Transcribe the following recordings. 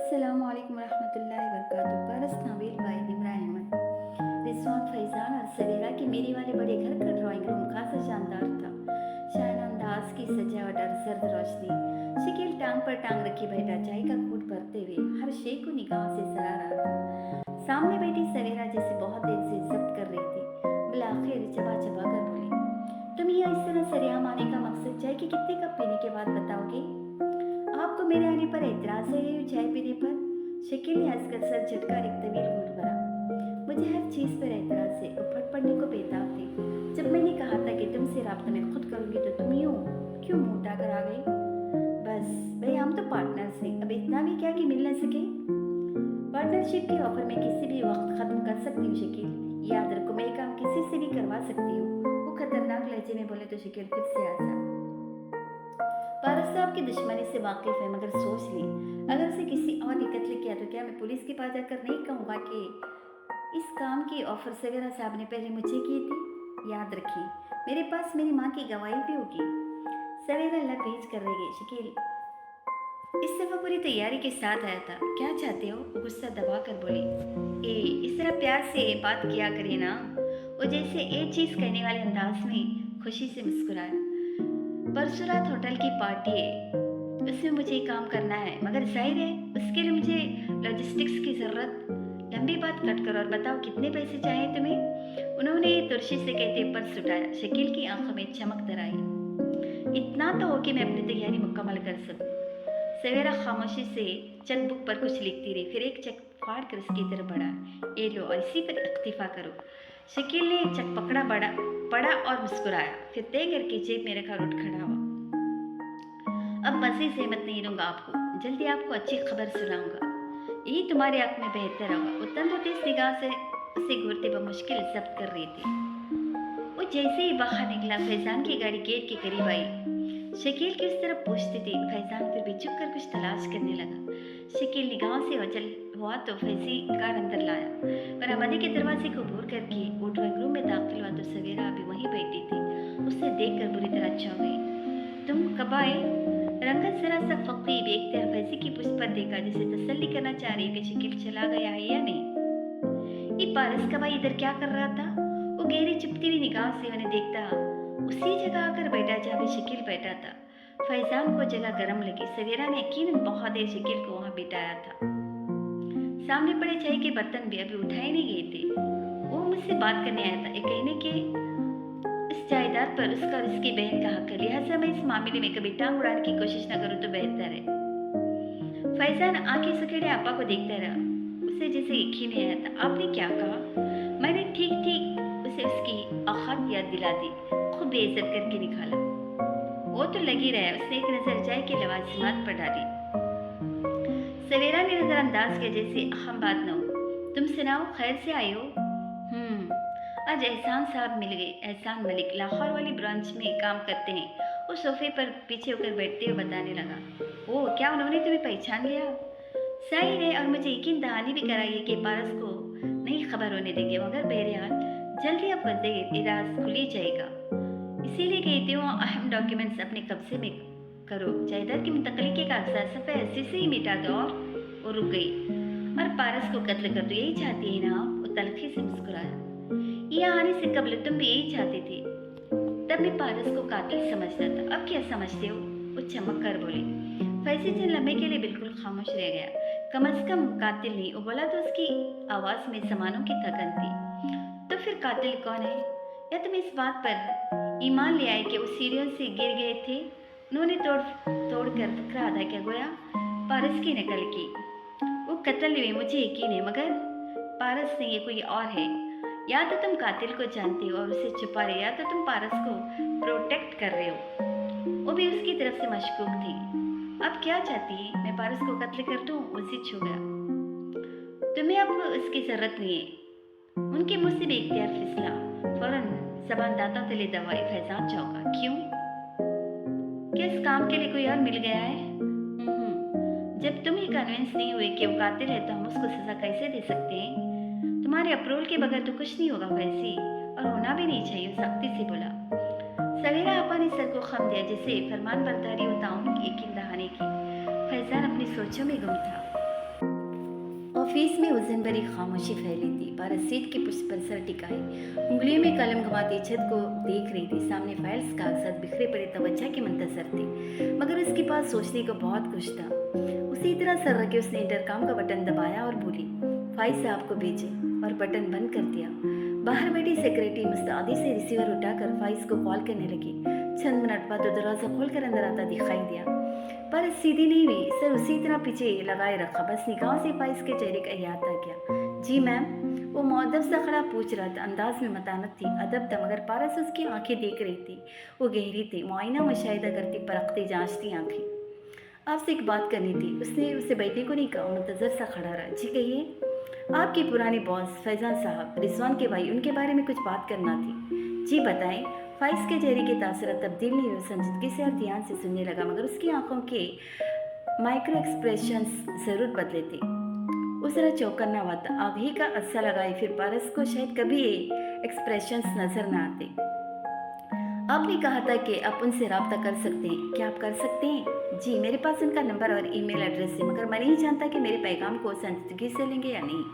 अस्सलामुअलैकुम रहमतुल्लाहि वबरकातुहू। पारस नाविल बाय इमरान अहमद। रिजवान फैजान और सवेरा के मेरे वाले बड़े घर का ड्राइंग रूम खासा शानदार था। शान अंदाज की सजावट और सर्द रोशनी। शकील टांग पर टांग रखी बैठा चाय का घूंट भरते हुए हर शेख को निगाह से सरा रहा था। सामने बैठी सवेरा जिसे बहुत देर से जब्त कर रही थी, बिलाखिर चबा चबा कर बोली, तुम यहाँ इस तरह सरेआम आने का मकसद चाय के कितने कप पीने के बाद बताओगे? आपको मेरे आने पर एतराज़ है या चाय पीने पर? शकील ने हंसकर सर झटका एक तवील घूंट भरा। मुझे हर चीज़ पर एतराज़ है। वो फट पड़ने को बेताब थी। जब मैंने कहा था कि तुमसे राब्ता मैं खुद करूँगी तो तुम यूँ क्यों मुँह उठाकर आ गई? बस भाई, हम तो पार्टनर्स हैं, अब इतना भी क्या कि मिल न सके? पार्टनरशिप के ऑफर में किसी भी वक्त ख़त्म कर सकती हूँ शकील। याद रखो, मैं काम किसी से भी करवा सकती हूँ। वो खतरनाक लहजे में बोले तो शकील फिर से हंसा। पारस साहब की दुश्मनी से वाकिफ है, मगर सोच लें, अगर उसे किसी और ने कत्ल किया तो क्या मैं पुलिस के पास जाकर नहीं कहूँगा कि इस काम की ऑफर सवेरा साहब ने पहले मुझे की थी? याद रखिए, मेरे पास मेरी माँ की गवाही भी होगी। सवेरा लग भेज कर रह गई। शकील इस दफा पूरी तैयारी के साथ आया था। क्या चाहते हो? वो गुस्सा दबा कर बोली। इस तरह प्यार से बात किया करिए ना। वो जैसे एक चीज़ कहने वाले अंदाज में खुशी से मुस्कुराया। परसों रात होटल की पार्टी है, उसमें मुझे काम करना है, मगर जाहिर है उसके लिए मुझे लॉजिस्टिक्स की ज़रूरत। लंबी बात कट कर और बताओ कितने पैसे चाहिए तुम्हें? उन्होंने तुर्शी से कहते पर्स उठाया। शकील की आंखों में चमक दर आई। इतना तो हो कि मैं अपनी तैयारी मुकम्मल कर सकूं। सवेरा खामोशी से चेक बुक पर कुछ लिखती रही, फिर एक चेक फाड़ कर उसकी तरफ बढ़ा। ये लो, इसी पर इक्तिफा करो। शकील ने चेक पड़ा और मुस्कुराया, फिर तय करके जेब में रखा और उठ खड़ा हुआ। अब मज़े से हिम्मत नहीं दूंगा आपको, जल्दी आपको अच्छी खबर सुनाऊंगा। यही तुम्हारे हक में बेहतर होगा। उत्तम तो तेज निगाह से उसे घूरते बमुश्किल जब्त कर रही थी। वो जैसे ही बाहर निकला, फैजान की गाड़ी गेट के करीब आई। शकील की उस तरफ पूछती थी। फैजान फिर भी झुक कर कुछ तलाश करने लगा। शकील निगाहों से ओझल हुआ तो फैजी कार अंदर लाया, पर आबादी के दरवाजे को भूर करके वो ड्राइंग रूम में दाखिल हुआ तो सवेरा अभी वहीं बैठी थी। उसे देखकर बुरी तरह चौंक गई। तुम कब आए? रंगत जरा सा फकीर एक तरह फैजी की पुष्ट पर देखा, जिसे तसल्ली करना चाह रही कि शकील चला गया है या नहीं। ये पारस का भाई इधर क्या कर रहा था? वो गहरी चुपती हुई निगाह से उन्हें देखता उसी जगह आकर बैठा जहाँ भी शकील बैठा था। फैजान को जगह गर्म लगी। सवेरा ने यकीनन बहुत देर शकील को वहां बिठाया था। सामने पड़े चाय के बर्तन भी अभी उठाए नहीं गए थे। वो मुझसे बात करने आया था, ये कहने के इस जायदाद पर उसका और उसकी बहन का हक है, लिहाजा मैं इस मामले में कभी टांग उड़ाने की कोशिश न करूं तो बेहतर है। फैजान आंखें सुखेड़े आपा को देखता रहा। उसे जैसे यकीन नहीं आया था। आपने क्या कहा? मैंने ठीक ठीक उसे उसकी औकात याद दिला दी, खूब बेइज्जत करके निकाला। वो तो लगी रहा। उसने एक नजर चाय के लवाजिमात पर डाली। सवेरा ने नजरअंदाज किया जैसे अहम बात न हो। तुम सुनाओ, खैर से आई हो? आज एहसान साहब मिल गए। एहसान मलिक लाहौर वाली ब्रांच में काम करते हैं। वो सोफे पर पीछे होकर बैठते हुए बताने लगा। ओह, क्या उन्होंने तुम्हें पहचान लिया? सही है, और मुझे यकीन दहानी भी कराई है कि पारस को नहीं खबर होने देंगे, मगर बहरहाल जल्दी अब इराज खुल ही जाएगा। इसीलिए कहती हूँ अहम डॉक्यूमेंट्स अपने कब्जे में करो। जायदाद की मुंतकली के कागजात सफ़े ऐसे से ही मिटा दो। और वो रुक गई। और पारस को कत्ल कर दो, यही चाहती है ना आप? वो तलखी से मुस्कुराया। यहाँ आने से कबल तुम भी यही चाहते थे। तब मैं पारस को कातिल समझता था, अब क्या समझते हो? वो चमक कर बोली। फैजी चंद लम्हे के लिए बिल्कुल खामोश रह गया। कम अज कम कातिल नहीं। वो बोला तो उसकी आवाज में समानों की थकन थी। तो फिर कातिल कौन है? या तुम इस बात पर ईमान ले आए कि वो सीढ़ियों से गिर गए थे? उन्होंने तोड़ कर फकरा अदा किया, गोया पारस की नकल की। वो कत्ल हुए, मुझे यकीन है, मगर पारस नहीं, ये कोई और है। या तो तुम कातिल को जानते हो और उसे छुपा रहे, या तो तुम पारस को प्रोटेक्ट कर रहे हो। वो भी उसकी तरफ से मशकूक थी। अब क्या चाहती है? मैं पारस को कत्ल कर दूं? वो जिद छू गया। तुम्हें अब उसकी जरूरत नहीं है। उनके मुंह से बेख्तियार फिसला। फौरन जबान दांतों तले दबाई। फैजान चौंका। क्यों? क्या इस काम के लिए कोई और मिल गया है? जब तुम ही कन्विंस नहीं हुए कि वो कातिल है तो हम उसको सजा कैसे दे सकते हैं? तुम्हारे अप्रूवल के बगैर तो कुछ नहीं होगा वैसे, और होना भी नहीं चाहिए, सख्ती से बोला। सवेरा आपा ने सर को खम दिया, जैसे फरमान बरदारी होता हूँ यकीन दहाने की। फैजान अपनी सोचों में गुम था। ऑफिस में उलझन भरी खामोशी फैली थी। पारस सीट की पुष्ट पर सर टिकाए उंगलियों में कलम घुमाती छत को देख रही थी। सामने फाइल्स कागजात बिखरे पड़े तवज्जो के मंतजर थे, मगर उसके पास सोचने को बहुत कुछ था। उसी तरह सर रखे उसने इंटरकॉम का बटन दबाया और बोली, फाइज साहब को भेजे, और बटन बंद कर दिया। बाहर बैठी सेक्रेटरी मुस्तैदी से रिसीवर उठाकर फाइज को कॉल करने लगी। चंद मिनट बाद तो दरवाजा खोलकर अंदर आता दिखाई दिया। पर सीधी नहीं हुई, सर उसी तरह पीछे लगाए रखा। बस निगाह से फाइज के चेहरे का याद आ गया। जी मैम, वो मुअद्दब सा खड़ा पूछ रहा था। अंदाज में मतानत थी, अदब था, मगर पारस उसकी आंखें देख रही थी। वो गहरी थी, मुआयना मुशाहिदा करती, परखती, जांचती आंखें। आपसे एक बात करनी थी। उसने उसे बैठने को नहीं कहा, मुंतजर सा खड़ा रहा। जी कहिए। आपकी पुरानी बॉस फैजान साहब, रिजवान के भाई, उनके बारे में कुछ बात करना थी। जी बताएं। फाइज के चेहरे के तासुरात तब्दील नहीं हुए। संजीदगी से और ध्यान से सुनने लगा, मगर उसकी आंखों के माइक्रो एक्सप्रेशंस जरूर बदले थे। उस तरह चौकन्ना हुआ था। आगे का अच्छा लगाई, फिर पारस को शायद कभी ये एक्सप्रेशंस नजर न आते। आपने कहा था कि आप उनसे रब्ता कर सकते हैं, क्या आप कर सकते हैं? जी, मेरे पास उनका नंबर और ईमेल एड्रेस है, मगर मैं नहीं जानता कि मेरे पैगाम को संजीदगी से लेंगे या नहीं।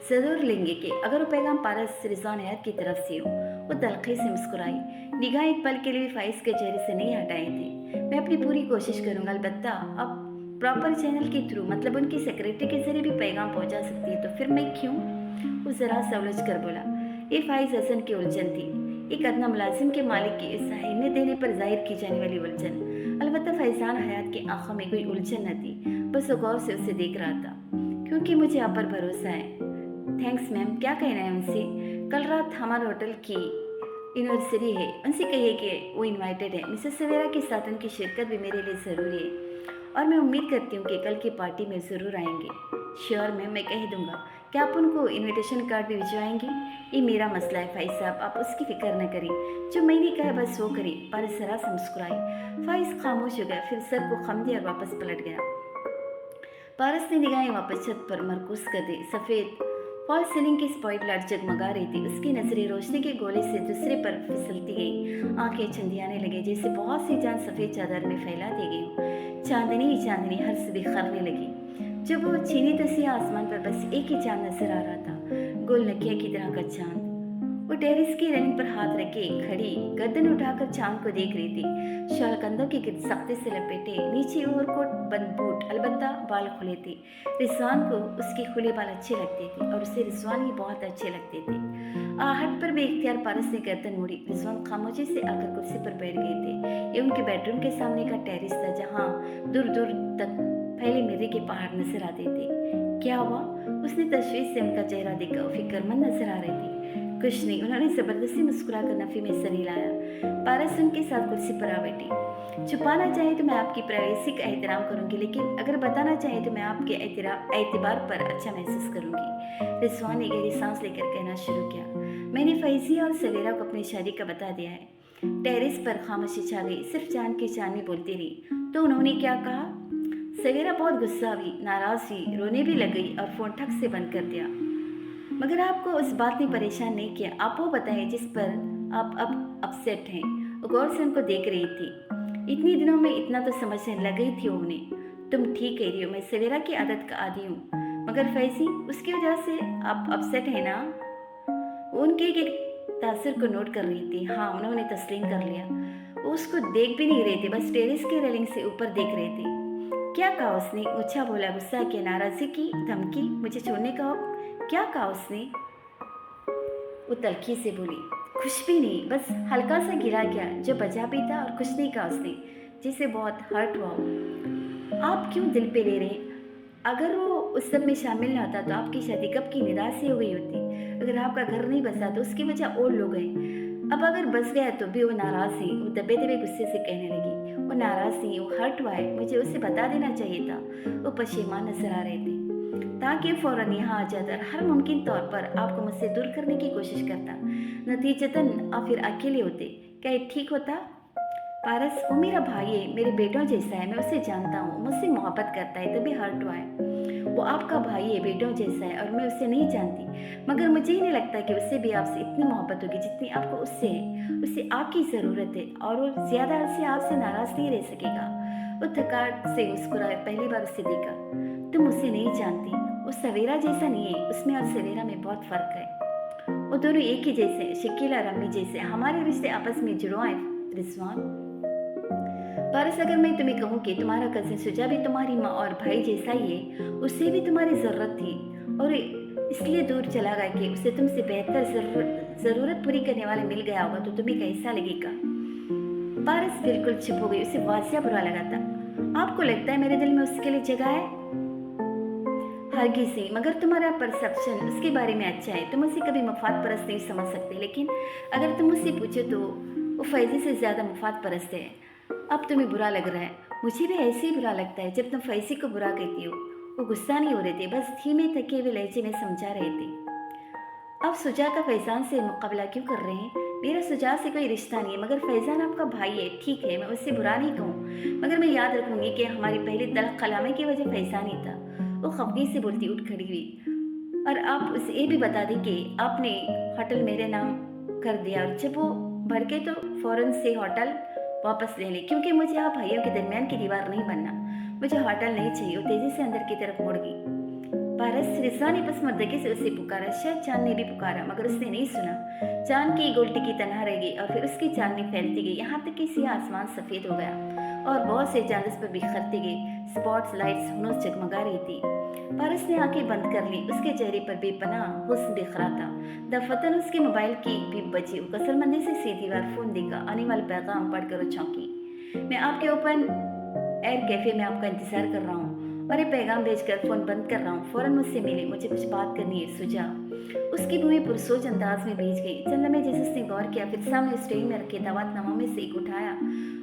ज़रूर लेंगे कि अगर वो पैगाम पारस रिजवान हयात की तरफ से हो। वो तलखी से मुस्कुराई, निगाह एक पल के लिए फाइज के चेहरे से नहीं हटाए थे। मैं अपनी पूरी कोशिश करूंगा, अलबत्ता अब प्रॉपर चैनल के थ्रू, मतलब उनकी सेक्रेटरी के जरिए भी पैगाम पहुंचा सकती है, तो फिर मैं क्यों? वो ज़रा सा उलझ कर बोला। ये फाइज हसन की उलझन थी, एक अदना मुलाजिम के मालिक के अहमियत देने पर जाहिर की जाने वाली उलझन। अलबत्ता फैजान हयात की आंखों में कोई उलझन न थी, बस वो गौर से उसे देख रहा था। क्योंकि मुझे आप पर भरोसा है। थैंक्स मैम, क्या कहना है उनसे? कल रात हमारे होटल की एनिवर्सरी है, उनसे कहिए कि वो इनवाइटेड है। मिसेस सवेरा के साथ उनकी शिरकत भी मेरे लिए ज़रूरी है, और मैं उम्मीद करती हूँ कि कल की पार्टी में ज़रूर आएंगे। श्योर मैम, मैं कह दूँगा। क्या आप उनको इनविटेशन कार्ड भी भिजवाएंगी? ये मेरा मसला है फाइज साहब, आप उसकी फिक्र न करें। जो मैंने कहा बस वो करें। पारस जरा सा मुस्कुराई। फाइज खामोश हो गया, फिर सर को खम दिया और वापस पलट गया। पारस ने निगाहें वापस छत पर मरकूज कर दी। सफ़ेद फॉल सीलिंग की स्पॉइट लाइट जगमगा रही थी। उसकी नजरें रोशनी के गोले से दूसरे पर फिसलती गई। आंखें चंदियाने लगे, जैसे बहुत सी जान सफ़ेद चादर में फैला दी गई। चांदनी ही चांदनी हर से बिखरने लगी। जब वो छीनी तसिया आसमान पर बस एक ही चांद नजर आ रहा था, गोल नकिया की तरह का चांद। वो टेरिस की रेलिंग पर हाथ रखे खड़ी, गर्दन उठाकर चांद को देख रही थी। शाल कंधों के गिर्द सख्ती से लपेटे, नीचे ओवरकोट बंद बूट, अलबत्ता बाल खुले थे। रिजवान को उसके खुले बाल अच्छे लगते थे, और उसे रिजवान ही बहुत अच्छे लगते थे। आहट पर बेइख्तियार पारस ने गर्दन मोड़ी। रिजवान खामोशी से आकर कुर्सी पर बैठ गए थे। ये उनके बेडरूम के सामने का टेरिस था, जहाँ दूर दूर तक फैले मिर्री के पहाड़ नजर आते थे। क्या हुआ? उसने तशवीश से उनका चेहरा देखा। वो फिक्रमंद नजर आ रहे थे। कुछ नहीं, उन्होंने जबरदस्ती मुस्कुराकर नफी में सर हिलाया। पारस उनके साथ कुर्सी पर आ बैठी। छुपाना चाहे तो मैं आपकी प्राइवेसी का एहतराम करूंगी, लेकिन अगर बताना चाहे तो मैं आपके एतबार पर अच्छा महसूस करूंगी। रिजवान ने गहरी सांस लेकर कहना शुरू किया। मैंने फैजिया और सवेरा को अपनी शादी का बता दिया है। टेरिस पर खामोशी छा गई, सिर्फ चांद की चांदनी बोलती रही। तो उन्होंने क्या कहा? सवेरा बहुत गुस्सा हुई, नाराज हुई, रोने भी लग गई और फोन ठक से बंद कर दिया। मगर आपको उस बात ने परेशान नहीं किया। आप वो बताएं जिस पर आप अब अपसेट हैं। वो गौर से उनको देख रही थी। इतनी दिनों में इतना तो समझने लग गई थी उन्हें। तुम ठीक कह रही हो, मैं सवेरा की आदत का आदी हूँ, मगर फैजी उसकी वजह से आप अपसेट हैं ना? वो उनके एक तासर को नोट कर रही थी। हाँ, उन्होंने तस्लीम कर लिया। वो उसको देख भी नहीं रहे थे, बस टेरिस की रेलिंग से ऊपर देख रहे थे। क्या कहा उसने? ऊंचा बोला, गुस्सा की, नाराजगी की, धमकी, मुझे छोड़ने का हुक्म? क्या कहा उसने? वो तलखी से बोली, कुछ भी नहीं, बस हल्का सा गिरा गया जो बजा भी था, और कुछ नहीं कहा उसने, जिसे बहुत हर्ट हुआ। आप क्यों दिल पे ले रहे हैं? अगर वो उस सब में शामिल ना होता तो आपकी शादी कब की निराश हो गई होती। अगर आपका घर नहीं बसा तो उसकी वजह और लोग हैं। अब अगर बस गया तो भी वो नाराज है। वो दबे दबे गुस्से से कहने लगी, वो नाराज नहीं, वो हर्ट हुआ है। मुझे उसे बता देना चाहिए था। वो पशेमान नजर आ रहे थे, ताकि फौरन यहाँ आ जाता और हर मुमकिन तौर पर आपको मुझसे दूर करने की कोशिश करता। नतीजतन आप फिर अकेले होते। क्या ये ठीक होता? पारस, वो मेरा भाई है, मेरे बेटों जैसा है, मैं उसे जानता हूँ, मुझसे मोहब्बत करता है, तभी हर्ट हुआ है। वो आपका भाई है, बेटों जैसा है, और मैं उसे नहीं जानती, मगर मुझे ही नहीं लगता कि उससे भी आपसे इतनी मोहब्बत होगी जितनी आपको उससे है। उसे आपकी ज़रूरत है, और वो ज़्यादा अरसे आपसे नाराज़ नहीं रह सकेगा। वो थकावट से मुस्कुराए। पहली बार उसे देखा। तुम उसे नहीं जानती, वो सवेरा जैसा नहीं है, उसमें और सवेरा में बहुत फ़र्क है। वो दोनों एक ही जैसे हैं, शकील और अम्मी जैसे। हमारे रिश्ते आपस में जुड़वा है रिजवान। पारस, अगर मैं तुम्हें कहूँ कि तुम्हारा कज़न सुजा भी तुम्हारी माँ और भाई जैसा ही है, उसे भी तुम्हारी ज़रूरत थी और इसलिए दूर चला गया कि उसे तुमसे बेहतर ज़रूरत पूरी करने वाले मिल गया होगा, तो तुम्हें कैसा लगेगा? पारस बिल्कुल चुप हो गई। उसे वासिया बुरा लगा था। आपको लगता है मेरे दिल में उसके लिए जगह है? हरगिज़ नहीं, मगर तुम्हारा परसेप्शन उसके बारे में अच्छा है। तुम उसे कभी मफाद परस्त नहीं समझ सकते, लेकिन अगर तुम उससे पूछो तो वो फैज़ी से ज़्यादा मफाद परस्त है। अब तुम्हें बुरा लग रहा है, मुझे भी ऐसे ही बुरा लगता है जब तुम फैज़ी को बुरा कहती हो। वो गुस्सा नहीं हो रहे थे, बस धीमे थके हुए लहजे में समझा रहे थे। अब सुजा का फैज़ान से मुकाबला क्यों कर रहे हैं? मेरा सुजा से कोई रिश्ता नहीं है, मगर फैज़ान आपका भाई है। ठीक है, मैं उससे बुरा नहीं कहूँ, मगर मैं याद रखूँगी कि हमारी पहली तलख कलामी की वजह फैज़ान ही था। वो खफगी से बोलती उठ खड़ी हुई। और आप उसे ये भी बता दें कि आपने होटल मेरे नाम कर दिया, और जब वो भड़के तो फ़ौरन से होटल वापस ले लें, क्योंकि मुझे आप भाइयों के दरमियान की दीवार नहीं बनना। मुझे होटल नहीं चाहिए। वो तेज़ी से अंदर की तरफ मुड़ गई। पारस रिजवा ने बस मर्दके से उसे पुकारा। शायद चांद ने भी पुकारा, मगर उसने नहीं सुना। चांद की गोलटी की तनहा रह गई और फिर उसकी चांदनी फैलती गई, यहाँ तक कि सिया आसमान सफ़ेद हो गया और बहुत से चांद उस पर बिखरते गए। स्पॉट्स लाइट्स हुनूस जगमगा रही थी। पारस ने आंखें बंद कर ली। उसके चेहरे पर बेपनाह हुस्न बिखरा था। दफतन उसके मोबाइल की बीप बजी। वो कसरमंदी से सीधी बार फ़ोन देखा। आने वाला पैगाम पढ़कर वो चौंकी। मैं आपके ओपन एयर कैफ़े में आपका इंतज़ार कर रहा हूँ और ये पैगाम भेजकर फ़ोन बंद कर रहा हूँ। फ़ौरन मुझसे मिले, मुझे कुछ बात करनी है। सुजा उसकी भूमि पुरसोच अंदाज में भेज गई। चंद लम्हे जैसे उसने गौर किया, फिर सामने स्टेन में रखे दावतनामा में से एक उठाया,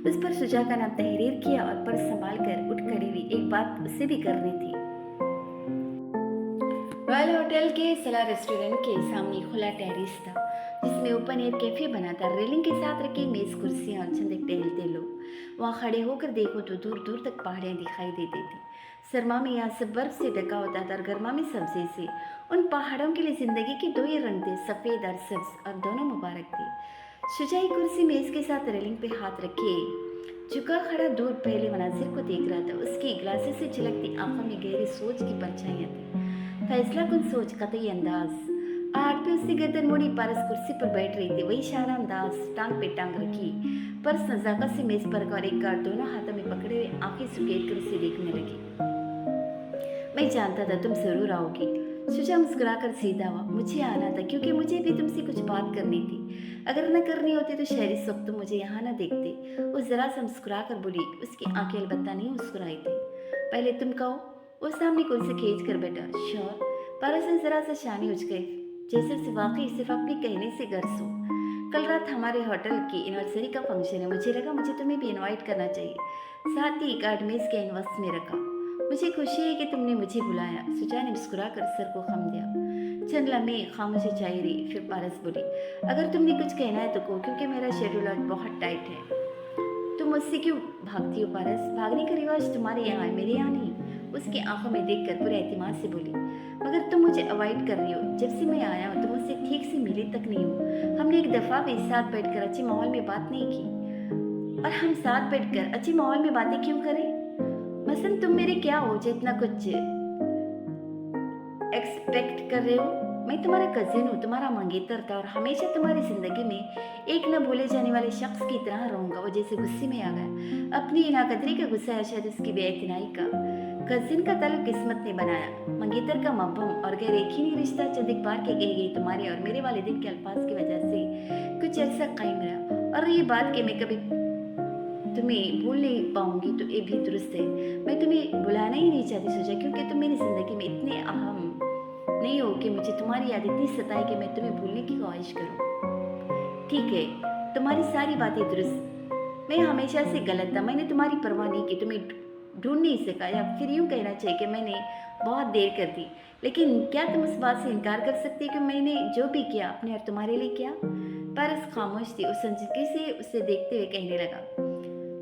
उस पर सुजा का नाम तहरीर किया और पर्स संभाल कर उठ खड़ी हुई। एक बात उससे भी करनी थी। रॉयल होटल के सला रेस्टोरेंट के सामने खुला टेरिस था, जिसमें ओपन एयर कैफे बना था। रेलिंग के साथ रखी मेज, कुर्सियां और चंद टहलते लोग। वहाँ खड़े होकर देखो तो दूर दूर तक पहाड़ियाँ दिखाई देती थी। सरमा में यहाँ सब बर्फ से ढका होता था और गर्मा में सब्जी से। उन पहाड़ों के लिए जिंदगी के दो ही रंग थे, सफ़ेद और सब्ज, और दोनों मुबारक थे। शुजाई कुर्सी मेज के साथ रेलिंग पे हाथ रखे झुका खड़ा दूर पहले मनाजिर को देख रहा था। उसकी ग्लासेस से झलकती आंखों में गहरी सोच की परछाइयाँ थी। फैसला कुन सोच, कतई अंदाज। आहट पे उसकी गर्दन मुड़ी। पारस कुर्सी पर बैठ रही थी, वही शाना अंदाज, टांग पे टांग रखी, पर्स नजाकत से मेज पर और एक कार्ड दोनों हाथों में पकड़े हुए आंखें सुकेट कर उसे देखने लगी। मैं जानता था तुम जरूर आओगी। सुजा मुस्कुराकर सीधा हुआ। मुझे आना था क्योंकि मुझे भी तुमसे कुछ बात करनी थी। अगर न करनी होती तो शायद इस वक्त तुम मुझे यहाँ न देखते। वो जरा सा मुस्कुरा कर बोली। उसकी आंखें अलबत्ता नहीं मुस्कुराई थी। पहले तुम कहो। वो सामने कुर्सी खींच कर बैठा। श्योर। पारस ने जरा सा शानी उठ गई, जैसे उसे वाकई सिर्फ अपने कहने से गर्ज हो। कल रात हमारे होटल की एनिवर्सरी का फंक्शन है। मुझे लगा मुझे तुम्हें भी इनवाइट करना चाहिए। साथ ही कार्ड मेज के इनवर्स में रखा। मुझे खुशी है कि तुमने मुझे बुलाया। सुजा ने मुस्कुरा कर सर को खम दिया। चंद लम्हे खामोशी छाई रही, फिर पारस बोली, अगर तुमने कुछ कहना है तो कहो, क्योंकि मेरा शेड्यूल आज बहुत टाइट है। तुम मुझसे क्यों भागती हो पारस? भागने का रिवाज तुम्हारे यहाँ है, मेरे यहाँ नहीं। उसकी आंखों में देखकर पूरे एतमाद से बोली, मगर तुम मुझे अवॉइड कर रही हो। जब से मैं आया हूँ तुम मुझसे ठीक से मिली तक नहीं हो। हमने एक दफ़ा भी साथ बैठकर अच्छे माहौल में बात नहीं की, और हम साथ बैठकर अच्छे माहौल में बातें क्यों करें? मसलन तुम मेरे क्या हो जो इतना कुछ एक्सपेक्ट कर रहे हो? मैं तुम्हारा कजिन हूँ, तुम्हारा मंगेतर था, और हमेशा तुम्हारी जिंदगी में एक न भूले जाने वाले शख्स की तरह रहूंगा। वो जैसे गुस्से में आ गया। अपनी नाकदरी का गुस्सा है, शायद उसकी बेइतनाई का। कजिन का ताल्लुक किस्मत ने बनाया, मंगेतर का मबहम और गैर यकीनी रिश्ता चंद एक बार के कहे गए तुम्हारे और मेरे वालिदैन के अल्फाज की वजह से कुछ अर्सा कायम रहा। और ये बात कि मैं कभी तुम्हें भूल नहीं पाऊंगी तो ये भी दुरुस्त है। मैं तुम्हें बुलाना ही नहीं चाहती सुजा, क्योंकि तुम मेरी जिंदगी में इतने अहम नहीं हो कि मुझे तुम्हारी याद इतनी सताए कि मैं तुम्हें भूलने की ख्वाहिश करूं। ठीक है, तुम्हारी सारी बातें दुरुस्त। मैं हमेशा से गलत था। मैंने तुम्हारी परवाह नहीं की, तुम्हें ढूंढ नहीं सका, या फिर यूँ कहना चाहिए कि मैंने बहुत देर कर दी। लेकिन क्या तुम उस बात से इनकार कर सकती कि मैंने जो भी किया अपने और तुम्हारे लिए किया? पारस खामोश थी। उस संजीदगी से उसे देखते हुए कहने लगा,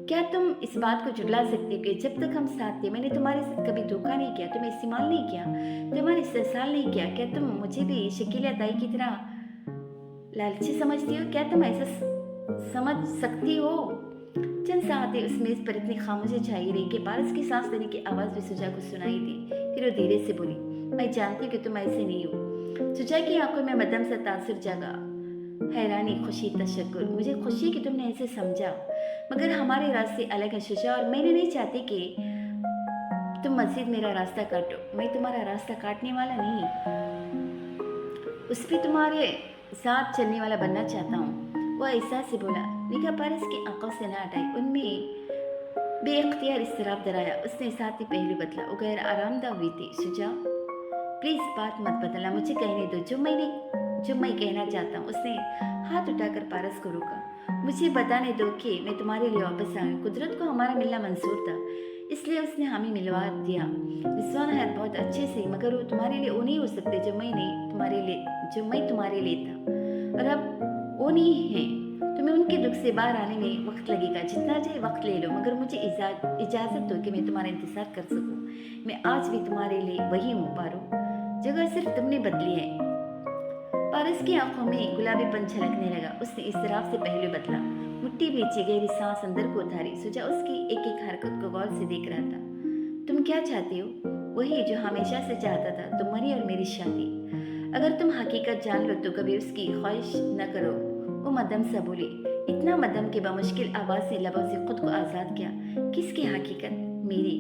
क्या तुम इस बात को झुठला सकती हो कि जब तक हम साथ थे मैंने तुम्हारे साथ कभी धोखा नहीं किया, तुम्हें इस्तेमाल नहीं किया, तुम्हारे इस्तेसाल नहीं किया? क्या तुम मुझे भी शकीला ताई की तरह लालची समझती हो? क्या तुम ऐसा समझ सकती हो? चंद साहतें उस मेज पर इतनी खामोशी छाई रही कि पारस की सांस लेने की आवाज़ भी सुजा को सुनाई दी। फिर वो धीरे से बोली, मैं जानती हूँ कि तुम ऐसे नहीं हो। सुजा की आंखों में मदम सा तासुर जगा, हैरानी, खुशी, तशक्कुर। मुझे खुशी है कि तुमने ऐसे समझा, मगर हमारे रास्ते अलग हैं सुजा, और मैंने नहीं चाहती कि तुम मजीद मेरा रास्ता काटो। मैं तुम्हारा रास्ता काटने वाला नहीं, उस पर तुम्हारे साथ चलने वाला बनना चाहता हूँ। वो एहसास से बोला। निगाह पारस की आंखों से ना हटाई, उनमें बेअख्तियार इसराफ दराया। उसने साथ ही पहलू बदला। वो गैर आरामदा हुई थी। सुजा, प्लीज बात मत बदलना, मुझे कहने दो जो मैं कहना चाहता हूँ। उसने हाथ उठाकर पारस को रोका। मुझे बताने दो कि मैं तुम्हारे लिए वापस आ गई। कुदरत को हमारा मिलना मंजूर था, इसलिए उसने हमें मिलवा दिया। रिजवान है बहुत अच्छे से, मगर वो तुम्हारे लिए वो नहीं हो सकते जो मैं तुम्हारे लिए था, और अब वो नहीं है। तुम्हें उनके दुख से बाहर आने में वक्त लगेगा, जितना चाहे वक्त ले लो, मगर मुझे इजाज़त दो कि मैं तुम्हारा इंतज़ार कर सकूं। मैं आज भी तुम्हारे लिए वही हूँ पारो, जगह सिर्फ तुमने बदली है। पारस की आंखों में गुलाबीपन झलकने लगा। उसने इस्तराब से पहलू बदला, मुट्ठी भींची, गहरी सांस अंदर को उतारी। सुजा उसकी एक एक हरकत को गौर से देख रहा था। तुम क्या चाहती हो? वही जो हमेशा से चाहता था, तुम्हारी और मेरी शादी। अगर तुम हकीकत जान लो तो कभी उसकी ख्वाहिश न करो। वो मदम सा बोली, इतना मदम के बमुश्किल आवाज़ से लबों से खुद को आज़ाद किया। किसकी हकीकत? मेरी।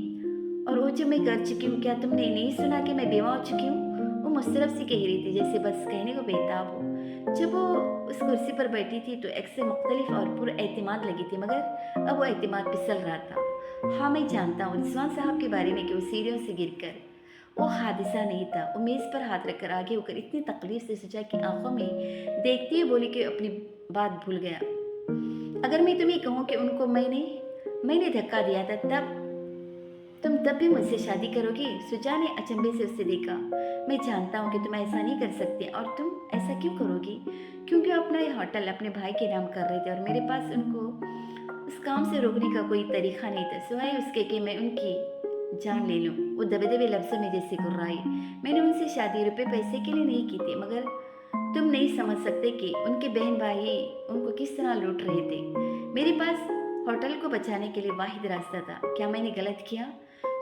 और वो जो मैं कर चुकी हूँ, क्या तुमने नहीं सुना कि मैं बेवा हो चुकी हूँ? वो मुस्तरफ सी कह रही थी, जैसे बस कहने को बेताब हो। जब वो उस कुर्सी पर बैठी थी तो एक से मुख्तलिफ और पुरएतिमाद लगी थी, मगर अब वो एतिमाद फिसल रहा था। हाँ, मैं जानता हूँ रिजवान साहब के बारे में कि वो सीढ़ियों से गिरकर, वो हादिसा नहीं था। वो मेज़ पर हाथ रखकर आगे होकर इतनी तकलीफ से सुजा की आंखों में देखती हुई बोली कि अपनी बात भूल गया। अगर मैं तुम्हें कहूँ कि उनको मैंने धक्का दिया था, तुम तब भी मुझसे शादी करोगी? सुजा ने अचंभे से उससे देखा। मैं जानता हूँ कि तुम ऐसा नहीं कर सकती, और तुम ऐसा क्यों करोगी? क्योंकि अपना ये होटल अपने भाई के नाम कर रहे थे, और मेरे पास उनको उस काम से रोकने का कोई तरीका नहीं था, सिवाय उसके कि मैं उनकी जान ले लूँ। वो दबे दबे लफ्ज़ों में जैसे गुर्राई। मैंने उनसे शादी रुपए पैसे के लिए नहीं की थी, मगर तुम नहीं समझ सकते कि उनके बहन भाई उनको किस तरह लूट रहे थे। मेरे पास होटल को बचाने के लिए वाहिद रास्ता था। क्या मैंने गलत किया?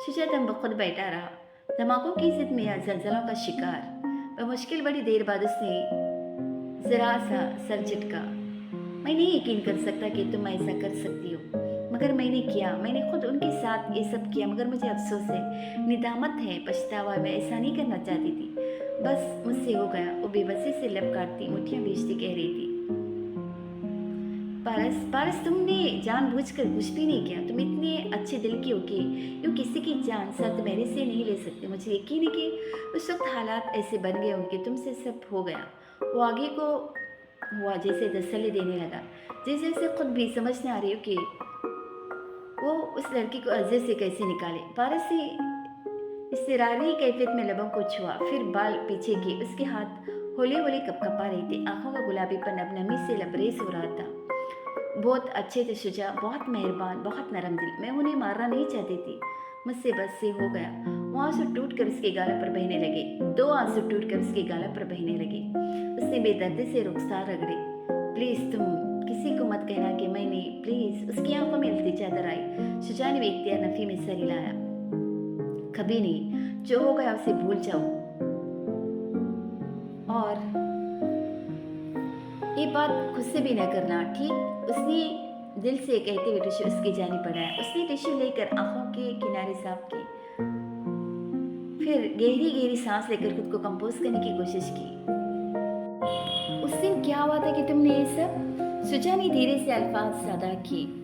शुजा दम बखुद बैठा रहा, धमाकों की जिद में या जलजलों का शिकार। बमुश्किल बड़ी देर बाद उसने जरा सा सर झटका। मैं नहीं यकीन कर सकता कि तुम ऐसा कर सकती हो, मगर मैंने किया। मैंने खुद उनके साथ ये सब किया, मगर मुझे अफसोस है, निदामत है, पछतावा है। मैं ऐसा नहीं करना चाहती थी, बस मुझसे हो गया। वो बेबसी से लब काटती, मुठ्ठियाँ भींचती कह रही थी, पारस पारस, तुमने जानबूझकर कुछ भी नहीं किया। तुम इतने अच्छे दिल की हो कि यूँ किसी की जान साथ मेरे से नहीं ले सकते। मुझे यकीन है कि उस वक्त हालात ऐसे बन गए होंगे, तुमसे सब हो गया। वो आगे को हुआ, जैसे तसल्ली देने लगा, जैसे उसे खुद भी समझ न आ रही हो कि वो उस लड़की को अर्जे से कैसे निकाले। पारस से इसरारी कैफियत में लबों को छुआ, फिर बाल पीछे किए। उसके हाथ होली होली कपकपा रहे थे, आंखों का गुलाबीपन अब नमी से लबरेज हो रहा था। बहुत अच्छे थे शुजा, बहुत मेहरबान, बहुत नरम दिल। मैं उन्हें मारना नहीं चाहती थी, मुझसे बस से हो गया। वो आंसू टूट कर उसके गालों पर बहने लगे, 2 आंसू टूट कर उसके गालों पर बहने लगे। उसने बेदर्दी से रुखसार रगड़े। प्लीज़ तुम किसी को मत कहना कि मैंने, प्लीज़। उसकी आंखों में इल्तिजा दर आई। शुजा ने बेख्तियार नफी में सर हिलाया। कभी नहीं, जो हो गया उसे भूल जाओ, और ये बात खुद से भी न करना, ठीक? उसने दिल से कहते हुए टिश्यू उसकी जानिब बढ़ाया। उसने टिश्यू लेकर आंखों के किनारे साफ किए, फिर गहरी गहरी सांस लेकर खुद को कंपोज करने की कोशिश की। उस दिन क्या हुआ था कि तुमने ये सब? सुजा ने धीरे से अल्फाज सादा किए।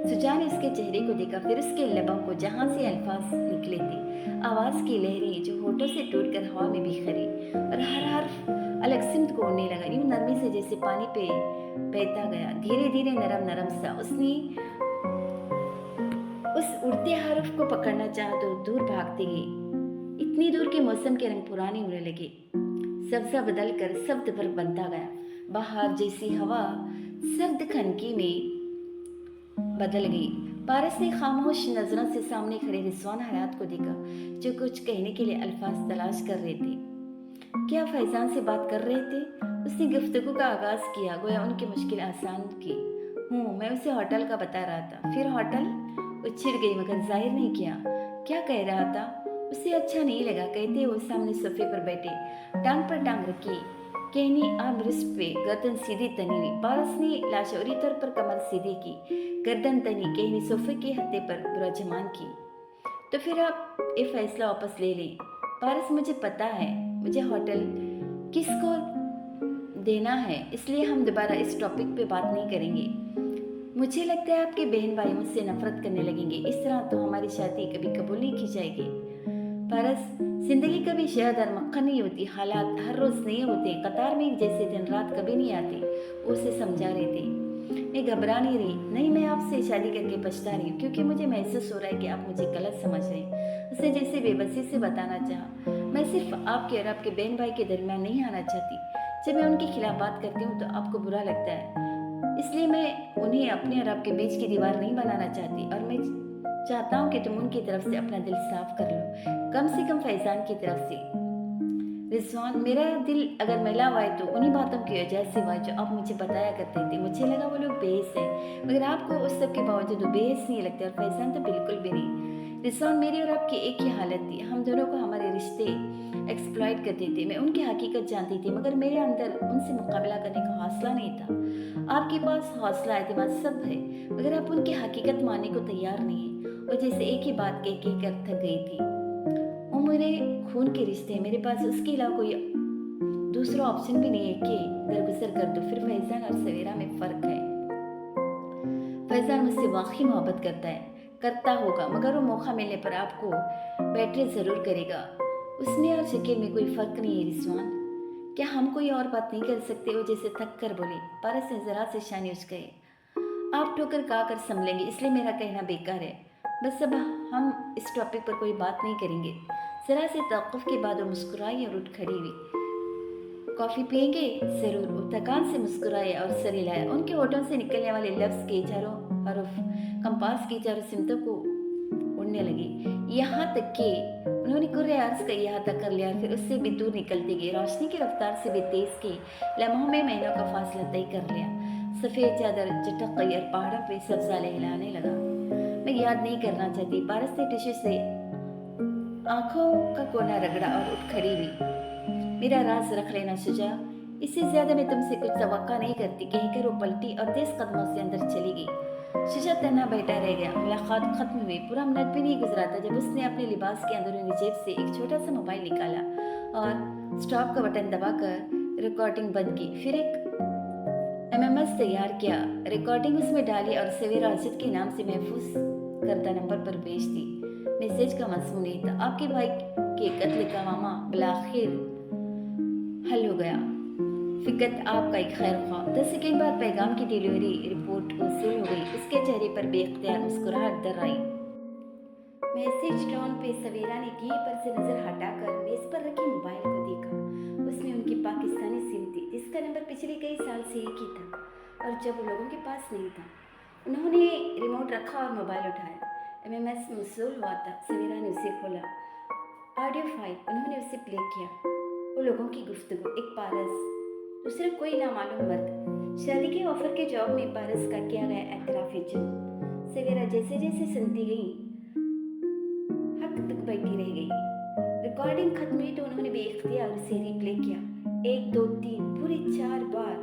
सुजा ने उसके चेहरे को देखा, फिर उसके लबों को, जहां से अल्फाज निकले थे, आवाज की लहरें जो होठों से टूटकर हवा में बिखरी, और हर हर्फ अलग सिमत को उड़ने लगा, यूं नरमी से जैसे पानी पे बहता गया, धीरे धीरे, नरम नरम सा। उसने उस उड़ते हर्फ को पकड़ना चाहा तो दूर भागते गए, इतनी दूर के मौसम के रंग पुराने होने लगे। सब्जा बदल कर शब्द पर बनता गया। बाहर जैसी हवा सर्द खनकी में बदल गई। पारस ने खामोश नजरों से सामने खड़े रिजवान हयात को देखा, जो कुछ कहने के लिए अल्फाज तलाश कर रहे थे। क्या फैजान से बात कर रहे थे? उसने गुफ्तगू का आगाज किया, गोया उनकी मुश्किल आसान की। मैं उसे होटल का बता रहा था। फिर होटल? वो छिड़ गई, मगर जाहिर नहीं किया। क्या कह रहा था? उसे अच्छा नहीं लगा, कहते वो सामने सोफे पर बैठे, टांग पर टांग रखी, कहनी आर्म रिस्ट पे, गर्दन सीधी तनी हुई। पारस ने लाशौरी तौर पर कमर सीधी की, गर्दन तनी, कहनी सोफे के हत्थे पर विराजमान की। तो फिर आप ये फैसला वापस ले लें। पारस, मुझे पता है मुझे होटल किसको देना है, इसलिए हम दोबारा इस टॉपिक पे बात नहीं करेंगे। मुझे लगता है आपके बहन भाई मुझसे नफरत करने लगेंगे, इस तरह तो हमारी शादी कभी कबूल नहीं की जाएगी। पारस, जिंदगी कभी शहद और मक्खन नहीं होती, हालात हर रोज नहीं होते, कतार में एक जैसे दिन रात कभी नहीं आते। वो उसे समझा रहे थे। मैं घबरा नहीं रही, नहीं, मैं आपसे शादी करके पछता रही हूँ, क्योंकि मुझे महसूस हो रहा है कि आप मुझे गलत समझ रहे हैं। उसने जैसे बेबसी से बताना चाहा, मैं सिर्फ आपके और आपके बहन भाई के दरमियान नहीं आना चाहती। जब मैं उनके खिलाफ बात करती हूँ तो आपको बुरा लगता है, इसलिए मैं उन्हें अपने और आपके बीच की दीवार नहीं बनाना चाहती, और मैं चाहता हूँ कि तुम उनकी तरफ से अपना दिल साफ कर लो, कम से कम फैजान की तरफ से। रिजवान, मेरा दिल अगर मैला हुआ है तो उन्हीं बातों की वजह से हुआ जो आप मुझे बताया करते थे। मुझे लगा वो लोग बेहस हैं, मगर आपको उस सब के बावजूद वो बेहस नहीं लगते, और फैजान तो बिल्कुल भी नहीं। रिजवान, मेरी और आपकी एक ही हालत थी, हम दोनों को हमारे रिश्ते एक्सप्लॉइट करते थे। मैं उनकी हकीकत जानती थी, मगर मेरे अंदर उनसे मुकाबला करने का हौसला नहीं था। आपके पास हौसला, एतमाद सब है, मगर आप उनकी हकीकत मानने को तैयार नहीं है। और जैसे एक ही बात कह कर थक गई थी, वो मेरे खून के रिश्ते हैं, मेरे पास उसके अलावा कोई दूसरा ऑप्शन भी नहीं है कि दरगुजर कर दो। फिर फैजान और सवेरा में फ़र्क है। फैजान मुझसे वाकई मोहब्बत करता होगा, मगर वो मौका मिलने पर आपको बैटरी ज़रूर करेगा। उसमें और शकील में कोई फ़र्क नहीं है। रिजवान, क्या हम कोई और बात नहीं कर सकते? वो जैसे थक कर बोले। पारस ने ज़रा से शानी उठ गए। आप ठोकर खा कर संभलेंगे, इसलिए मेरा कहना बेकार है। बस अब हम इस टॉपिक पर कोई बात नहीं करेंगे। ज़रा से तवक़्फ़ुफ़ के बाद वो मुस्कुराई और उठ खड़ी हुई। कॉफ़ी पिएंगे? ज़रूर। वो थकान से मुस्कुराए और सर हिलाया। उनके होठों से निकलने वाले लफ्ज़ के चारों हरफ कंपास की चारों सिमतों को उड़ने लगे, यहाँ तक कि उन्होंने कुर्रे अर्ज़ का इहाता कर लिया, फिर उससे भी दूर निकलते गए। रोशनी की रफ्तार से भी तेज़ के लम्हों में महीनों का फासला तय कर लिया। सफ़ेद चादर चटक गई और पहाड़ों पे सब्ज़ा लहलाने लगा। मैं याद नहीं करना चाहती। पारस ने टिश्यू से आंखों का कोना रगड़ा और उठ खड़ी हुई। मेरा राज रख लेना शुजा, इससे ज्यादा मैं तुमसे कुछ तवक्का नहीं करती, कहकर वो पलटी और तेज कदमों से अंदर चली गई। शुजा तन्हा बैठा रह गया। मुलाकात खत्म हुई, पूरा मिनट भी नहीं गुजरा था जब उसने अपने लिबास के अंदरूनी जेब से एक छोटा सा मोबाइल निकाला और स्टॉप का बटन दबाकर रिकॉर्डिंग बंद की। फिर एक एमएमएस तैयार किया, रिकॉर्डिंग उसमें डाली और सवेरा अर्शद के नाम से महफूज करदा नंबर पर भेज दी। मैसेज का मज़मून ये था, आपके भाई के कत्ल का मामला बिलाखिर हल हो गया। फिकत आपका एक खैर ख्वाह। 10 सेकंड बाद पैगाम की डिलीवरी रिपोर्ट वसूल हो गई। उसके चेहरे पर बेख्तियार मुस्कुराहट दर आई। मैसेज टोन पे सवेरा ने टीवी पर से नजर हटाकर मेज पर रखे मोबाइल को देखा। उसमें उनकी पाकिस्तानी सिम थी, जिसका नंबर पिछले कई साल से एक ही था, और जब वो लोगों के पास नहीं था। उन्होंने रिमोट रखा और मोबाइल उठाया। एमएमएस मौसूल हुआ था। सवेरा ने उसे खोला। Audio file. उन्होंने उसे प्ले किया। वो लोगों की गुफ्तगू। एक पारस, दूसरा कोई नामालूम मर्द। शादी के ऑफर के जवाब में पारस का किया गया एतराफ़ जुर्म। सवेरा जैसे जैसे सुनती गई हक तक बैठी रह गई। रिकॉर्डिंग खत्म हुई तो उन्होंने बेइख्तियार उसे रिप्ले किया। 1 2 3 पूरे 4 बार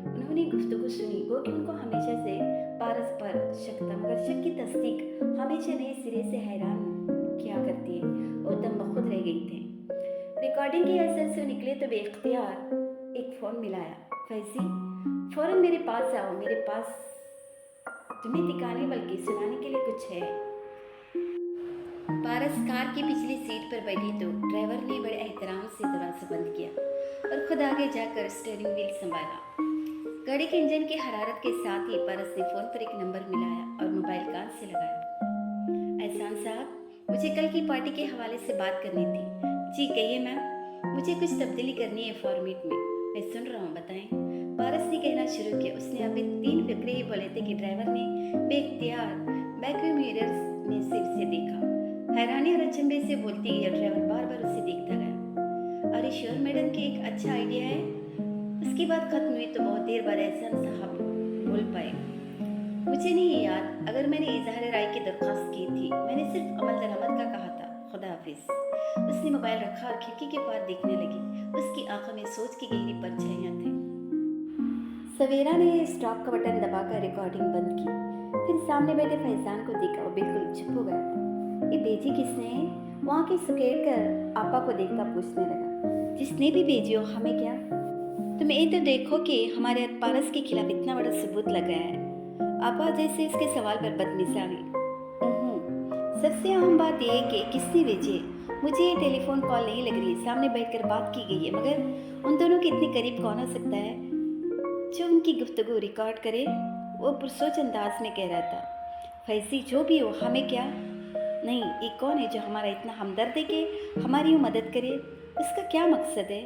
उन्होंने गुफ्तगू सुनी। गो कि उनको हमेशा से पारस पर शक था, मगर शक की तस्दीक हमेशा नए सिरे से हैरान किया करती है। वो दम बखुद रह गई थे। रिकॉर्डिंग के असर से निकले तो बेइख्तियार एक फ़ोन मिलाया। फैजी, फ़ौरन मेरे पास आओ, मेरे पास तुम्हें दिखाने बल्कि सुनाने के लिए कुछ है। पारस कार की पिछली सीट पर बैठी तो ड्राइवर ने बड़े एहतराम से दरवाजा बंद किया और खुद आगे जाकर स्टीयरिंग व्हील संभाला। गाड़ी के इंजन की हरारत के साथ ही पारस ने फ़ोन पर एक नंबर मिलाया और मोबाइल कान से लगाया। एहसान साहब, मुझे कल की पार्टी के हवाले से बात करनी थी। जी कहिए मैम, मुझे कुछ तब्दीली करनी है फॉर्मेट में। मैं सुन रहा हूँ, बताएं। पारस ने कहना शुरू किया। उसने अभी 3 फिक्रे ही बोले थे कि ड्राइवर ने बेख्तियार बैकव्यू मिरर में सिर से देखा। हैरानी और अचंभे से बोलती गई और ड्राइवर बार बार उसे देखता गया। अरे श्योर मैडम कि एक अच्छा आइडिया है। उसकी बात खत्म हुई तो बहुत देर बाद एहसान साहब बोल पाए। मुझे नहीं याद अगर मैंने इजहार राय की दरख्वास्त की थी। मैंने सिर्फ अमल दरामद का कहा था। खुदा हाफिज। उसने मोबाइल रखा और खिड़की के पार देखने लगी। उसकी आंखों में सोच की गहरी परछाइयां थी। सवेरा ने स्टॉप का बटन दबाकर रिकॉर्डिंग बंद की। फिर सामने बैठे फैजान को देखा। वो बिल्कुल चुप हो गया था। ये भेजी किसने? वहाँ की सुकेड़ कर आपा को देखता पूछने लगा। जिसने भी भेजी हो, हमें क्या? तुम ये तो देखो कि हमारे पारस के खिलाफ इतना बड़ा सबूत लग गया है। आपा जैसे उसके सवाल पर बदमिजाजी। सबसे अहम बात यह है कि किसने भेजी है। मुझे ये टेलीफोन कॉल नहीं लग रही है। सामने बैठकर बात की गई है, मगर उन दोनों के इतने करीब कौन हो सकता है जो उनकी गुफ्तगू रिकॉर्ड करे? वो पुरसोच अंदाज में कह रहा था। फैसी जो भी हो, हमें क्या? नहीं, ये कौन है जो हमारा इतना हमदर्द है कि हमारी वो मदद करे? उसका क्या मकसद है?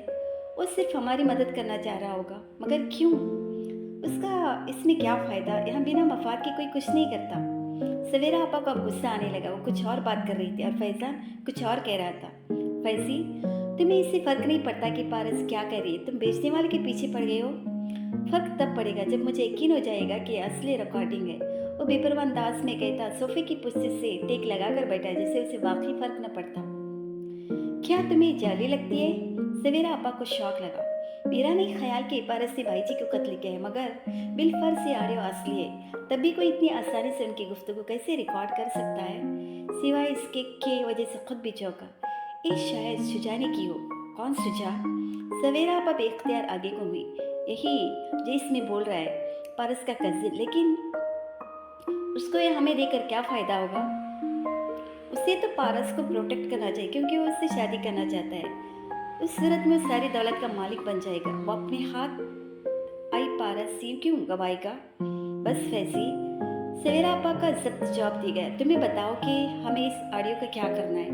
वो सिर्फ हमारी मदद करना चाह रहा होगा, मगर क्यों? उसका इसमें क्या फ़ायदा? यहाँ बिना मफाद के कोई कुछ नहीं करता। सवेरा आपा को अब गुस्सा आने लगा। वो कुछ और बात कर रही थी और फैजान कुछ और कह रहा था। फैजी, तुम्हें इससे फ़र्क नहीं पड़ता कि पारस क्या कह रही है? तुम बेचने वाले के पीछे पड़ गए हो। फ़र्क तब पड़ेगा जब मुझे यकीन हो जाएगा कि असली रिकॉर्डिंग है। वो बेपरवाह अंदाज में कहता, सोफे की पुष्टि से टेक लगाकर बैठा जैसे उसे वाकई फ़र्क न पड़ता। क्या तुम्हें जाली लगती है? सवेरा आपा को शौक लगा। मेरा नहीं ख्याल कि पारस ने भाई जी को कत्ल किया है, मगर बिलफर्ज से आड़े असली है। तब भी कोई इतनी आसानी से उनकी गुफ्तगू कैसे रिकॉर्ड कर सकता है? सिवाय इसके के वजह से खुद भी चौंका। ये शायद सुजाने की हो। कौन सुजा? सवेरा आपा बेख्तियार आगे घूमी। यही जो इसमें बोल रहा है, पारस का कजिन। लेकिन उसको ये हमें देकर क्या फ़ायदा होगा? उसे तो पारस को प्रोटेक्ट करना चाहिए क्योंकि वो उससे शादी करना चाहता है। उस सूरत में सारी दौलत का मालिक बन जाएगा। वो अपने हाथ आई पारस सीन क्यों गवाएगा? बस फैसी, सवेरा आपा का जब्त जवाब दी गया। तुम्हें बताओ कि हमें इस ऑडियो का क्या करना है?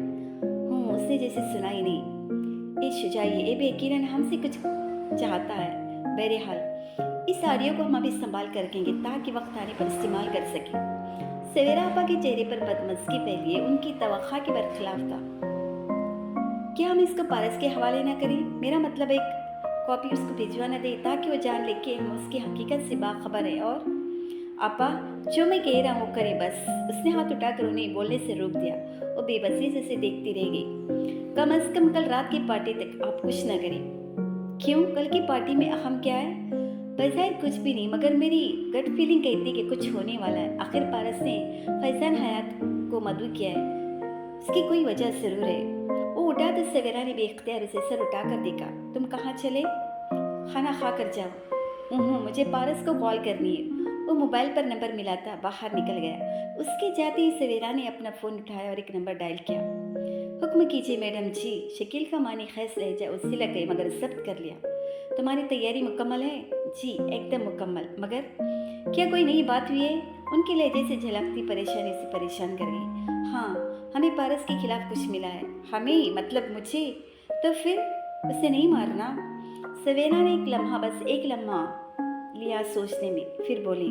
उसने जैसे सुना ही नहीं। ये शुजाइए, ये बेयकीनन हमसे कुछ चाहता है। बहरहाल इस ऑडियो को हम अभी संभाल कर रखेंगे ताकि वक्त आने पर इस्तेमाल कर सकें। सवेरा आपा के चेहरे पर बदमज़गी फैली है। उनकी तवक्का के बरखिलाफ था। क्या हम इसको पारस के हवाले ना करें? मेरा मतलब एक कॉपी उसको भिजवा न दे ताकि वो जान ले कि हम उसकी हकीकत से बाखबर है। और आपा, जो मैं कह रहा हूँ करें बस। उसने हाथ उठाकर उन्हें बोलने से रोक दिया। वो बेबसी से उसे देखती रह गई। कम अज कम कल रात की पार्टी तक आप कुछ न करें। क्यों? कल की पार्टी में अहम क्या है? बजाय कुछ भी नहीं, मगर मेरी गट फीलिंग कहती कि कुछ होने वाला है। आखिर पारस ने फैजान हयात को मदऊ किया है, उसकी कोई वजह जरूर है। वो उठा तो सवेरा ने बेख्तियार उसे सर उठाकर देखा। तुम कहाँ चले? खाना खा कर जाओ। मुझे पारस को कॉल करनी है। वो मोबाइल पर नंबर मिला था, बाहर निकल गया। उसके जाते ही सवेरा ने अपना फ़ोन उठाया और एक नंबर डायल किया। हुक्म कीजिए मैडम जी। शकील का मानी खैस लहजा उससे लग गई, मगर जब्त कर लिया। तुम्हारी तैयारी मुकम्मल है? जी एकदम मुकम्मल। मगर क्या कोई नई बात हुई है? उनके लहजे से झलकती परेशानी से परेशान कर गई। हाँ, हमें पारस के खिलाफ कुछ मिला है। हमें मतलब मुझे? तो फिर उसे नहीं मारना? सवेरा ने एक लम्हा, बस एक लम्हा लिया सोचने में, फिर बोली,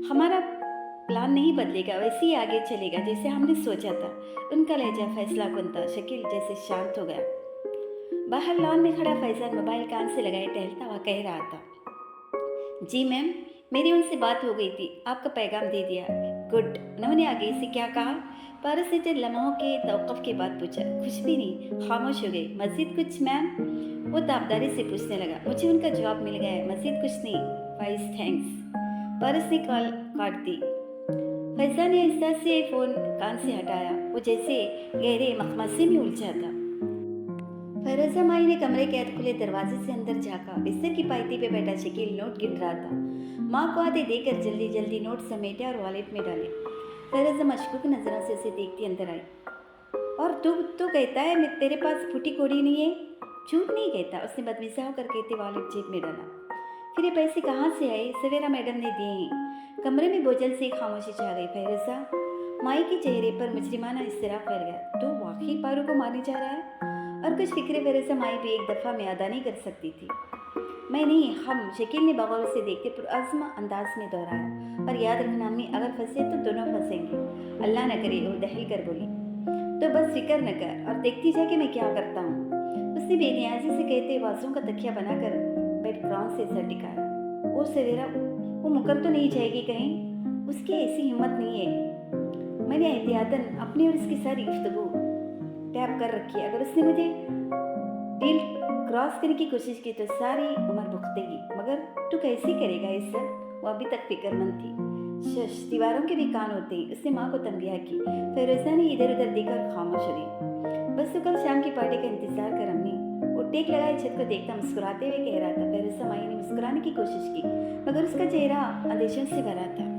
हमारा प्लान नहीं बदलेगा, वैसे ही आगे चलेगा जैसे हमने सोचा था। उनका लहजा फैसला कुन था। शकील जैसे शांत हो गया। बाहर लॉन में खड़ा फैजान मोबाइल कान से लगाए टहलता हुआ कह रहा था, जी मैम, मेरी उनसे बात हो गई थी, आपका पैगाम दे दिया। गुड। उन्होंने आगे से क्या कहा? पारस ने चंद लम्हों के तवक़्फ़ुफ़ के बाद पूछा। कुछ भी नहीं, खामोश हो गई। मज़ीद कुछ मैम? वो ताबदारी से पूछने लगा। मुझे उनका जवाब मिल गया है, मज़ीद कुछ नहीं। Vice thanks. पारस ने कॉल काट दी। फैज़ान ने आहिस्ता से फ़ोन कान से हटाया। वो जैसे गहरे मखमसे में उलझा था। फैरोज़ा माई ने कमरे के खुले दरवाजे से अंदर झाँका। बिस्तर की पायती पे बैठा शकील नोट गिन रहा था। माँ को आते देखकर जल्दी जल्दी नोट समेटे और वॉलेट में डाले। फैरोज़ा मशकूक नज़रों से उसे देखती अंदर आई। और तू तो कहता है मैं तेरे पास फूटी कोड़ी नहीं है? झूठ नहीं कहता, उसने बदमिज़ा होकर कहते वॉलेट जेब में डाला। फिर ये पैसे कहाँ से आए? सवेरा मैडम ने दिए हैं। कमरे में बोझल से खामोशी छा गई। फैरोज़ा माई के चेहरे पर मुजरिमाना इस्तिराब फैल गया। तो वाकई पारू को मारने जा रहा है? और कुछ फिक्रे फैरोज़ा माई भी एक दफ़ा में अदा नहीं कर सकती थी। मैं नहीं, हम। शकील ने बगौर से देखते पुरअज़्म अंदाज में दोहराया। और याद रखना अम्मी, अगर फंसे तो दोनों फंसेंगे। अल्लाह न करे, वो दहल कर बोली। तो बस फिक्र न कर और देखती जा कि मैं क्या करता हूँ। उसने बेनियाजी से कहते बाजों का तकिया बनाकर बेड ग्राउंड से सर टिकाया। वो सवेरा, वो मुकर तो नहीं जाएगी कहीं? उसकी ऐसी हिम्मत नहीं है। मैंने एहतियातन अपनी और इसकी सारी गुफ्तगू टैप कर रखी है। अगर उसने मुझे डील क्रॉस करने की कोशिश की तो सारी उम्र भुगतेगी, मगर तू कैसे करेगा ये सब? वो अभी तक फिक्रमंद थी। शश, दीवारों के भी कान होते ही उसने माँ को तंबिया की। फिरोजा ने इधर उधर देखकर खामोश हो गई। बस तो कल शाम की पार्टी का इंतजार कर अम्मी, वो टेक लगाए छत को देखता मुस्कुराते हुए कह रहा था। फिरोजा माई ने मुस्कुराने की कोशिश की, मगर उसका चेहरा अंदेशों से भरा था।